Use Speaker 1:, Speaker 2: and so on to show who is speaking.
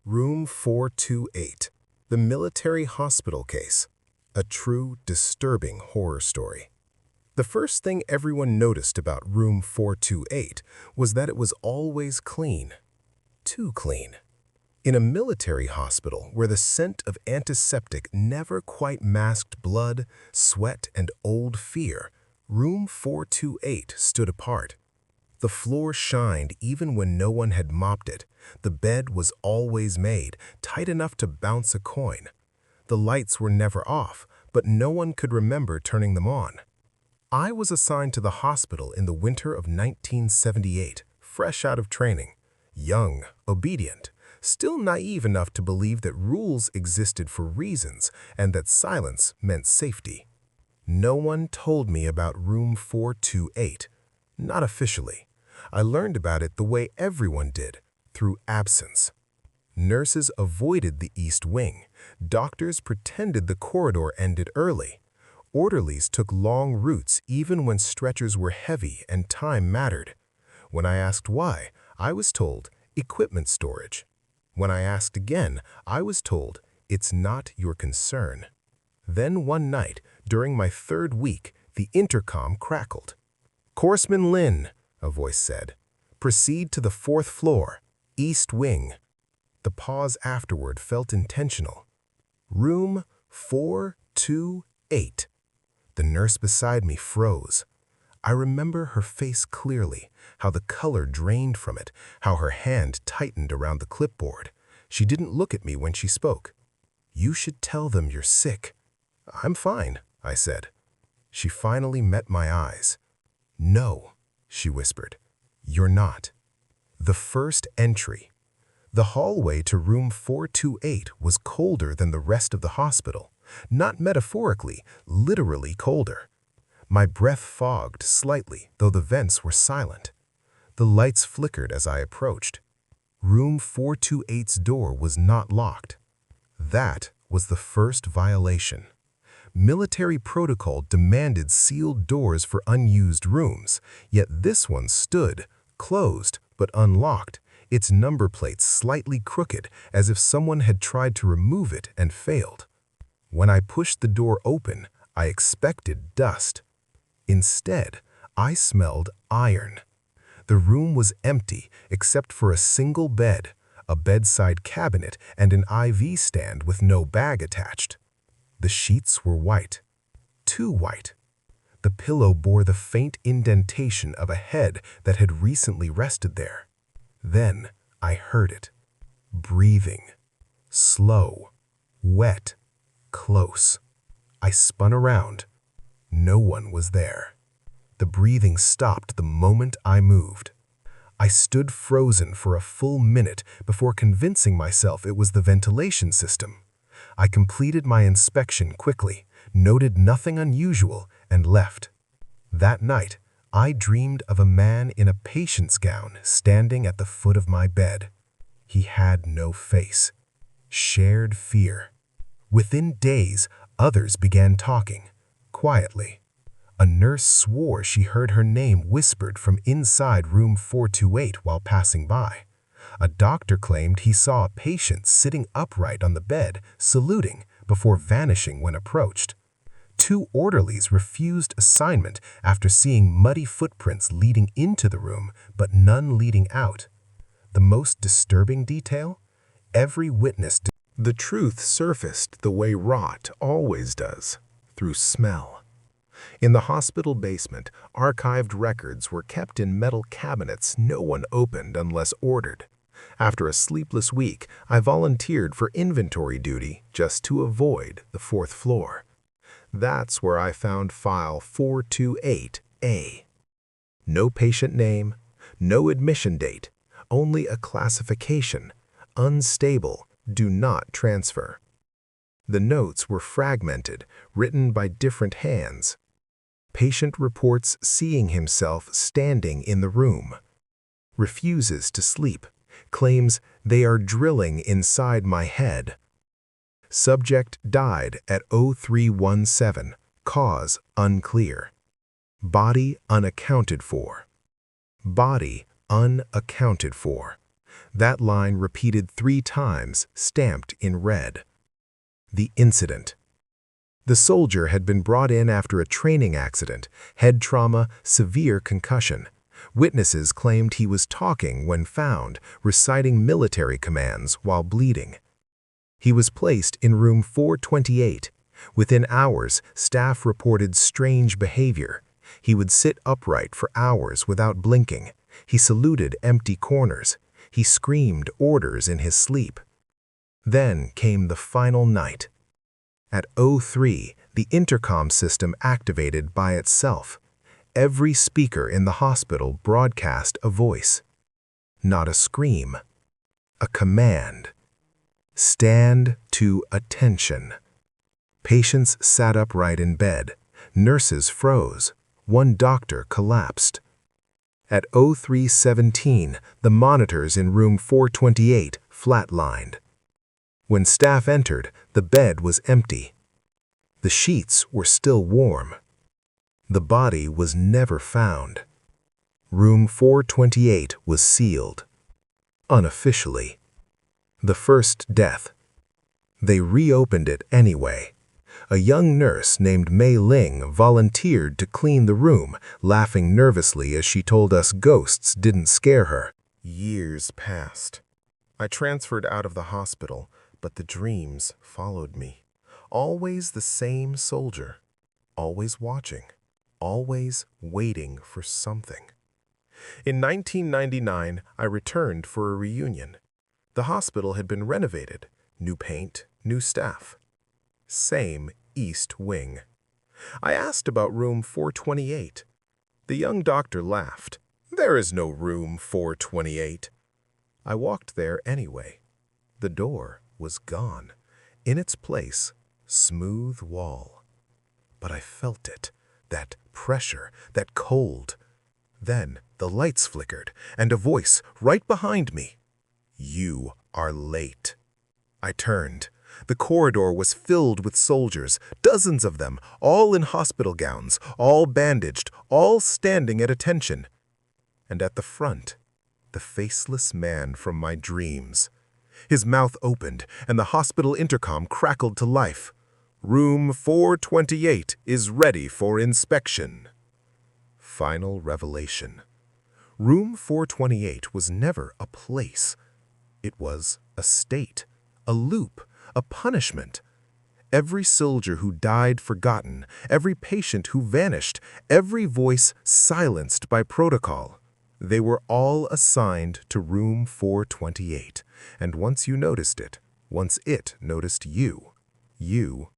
Speaker 1: Room 428, the military hospital case. A true, disturbing horror story. The first thing everyone noticed about room 428 was that it was always clean. Too clean. In a military hospital where the scent of antiseptic never quite masked blood, sweat, and old fear, room 428 stood apart. The floor shined even when no one had mopped it. The bed was always made, tight enough to bounce a coin. The lights were never off, but no one could remember turning them on. I was assigned to the hospital in the winter of 1978, fresh out of training. Young, obedient, still naive enough to believe that rules existed for reasons and that silence meant safety. No one told me about room 428, not officially. I learned about it the way everyone did, through absence. Nurses avoided the East Wing. Doctors pretended the corridor ended early. Orderlies took long routes even when stretchers were heavy and time mattered. When I asked why, I was told, equipment storage. When I asked again, I was told, it's not your concern. Then one night, during my third week, the intercom crackled. "Courseman Lin," a voice said, "proceed to the 4th floor, East Wing." The pause afterward felt intentional. Room 428. The nurse beside me froze. I remember her face clearly, how the color drained from it, how her hand tightened around the clipboard. She didn't look at me when she spoke. "You should tell them you're sick." "I'm fine," I said. She finally met my eyes. "No," she whispered, "you're not." The first entry. The hallway to room 428 was colder than the rest of the hospital. Not metaphorically, literally colder. My breath fogged slightly, though the vents were silent. The lights flickered as I approached. Room 428's door was not locked. That was the first violation. Military protocol demanded sealed doors for unused rooms, yet this one stood, closed but unlocked, its number plate slightly crooked as if someone had tried to remove it and failed. When I pushed the door open, I expected dust. Instead, I smelled iron. The room was empty except for a single bed, a bedside cabinet, and an IV stand with no bag attached. The sheets were white. Too white. The pillow bore the faint indentation of a head that had recently rested there. Then I heard it. Breathing. Slow. Wet. Close. I spun around. No one was there. The breathing stopped the moment I moved. I stood frozen for a full minute before convincing myself it was the ventilation system. I completed my inspection quickly, noted nothing unusual, and left. That night, I dreamed of a man in a patient's gown standing at the foot of my bed. He had no face. Shared fear. Within days, others began talking, quietly. A nurse swore she heard her name whispered from inside room 428 while passing by. A doctor claimed he saw a patient sitting upright on the bed, saluting, before vanishing when approached. 2 orderlies refused assignment after seeing muddy footprints leading into the room, but none leading out. The most disturbing detail? Every witness. The truth surfaced the way rot always does, through smell. In the hospital basement, archived records were kept in metal cabinets no one opened unless ordered. After a sleepless week, I volunteered for inventory duty just to avoid the 4th floor. That's where I found file 428A. No patient name, no admission date, only a classification, unstable, do not transfer. The notes were fragmented, written by different hands. Patient reports seeing himself standing in the room. Refuses to sleep. Claims they are drilling inside my head. Subject died at 0317. Cause unclear. Body unaccounted for. Body unaccounted for. That line repeated 3 times, stamped in red. The incident. The soldier had been brought in after a training accident, head trauma, severe concussion. Witnesses claimed he was talking when found, reciting military commands while bleeding. He was placed in room 428. Within hours, staff reported strange behavior. He would sit upright for hours without blinking. He saluted empty corners. He screamed orders in his sleep. Then came the final night. At 03, the intercom system activated by itself. Every speaker in the hospital broadcast a voice. Not a scream. A command. Stand to attention. Patients sat upright in bed. Nurses froze. One doctor collapsed. At 03:17, the monitors in room 428 flatlined. When staff entered, the bed was empty. The sheets were still warm. The body was never found. Room 428 was sealed. Unofficially. The first death. They reopened it anyway. A young nurse named Mei Ling volunteered to clean the room, laughing nervously as she told us ghosts didn't scare her. Years passed. I transferred out of the hospital, but the dreams followed me. Always the same soldier. Always watching. Always waiting for something. In 1999, I returned for a reunion. The hospital had been renovated. New paint, new staff. Same East Wing. I asked about room 428. The young doctor laughed. "There is no room 428. I walked there anyway. The door was gone. In its place, smooth wall. But I felt it, that pressure, that cold. Then the lights flickered, and a voice right behind me. "You are late." I turned. The corridor was filled with soldiers, dozens of them, all in hospital gowns, all bandaged, all standing at attention. And at the front, the faceless man from my dreams. His mouth opened, and the hospital intercom crackled to life. "Room 428 is ready for inspection." Final revelation. Room 428 was never a place. It was a state, a loop, a punishment. Every soldier who died forgotten, every patient who vanished, every voice silenced by protocol. They were all assigned to room 428, and once you noticed it, once it noticed you, you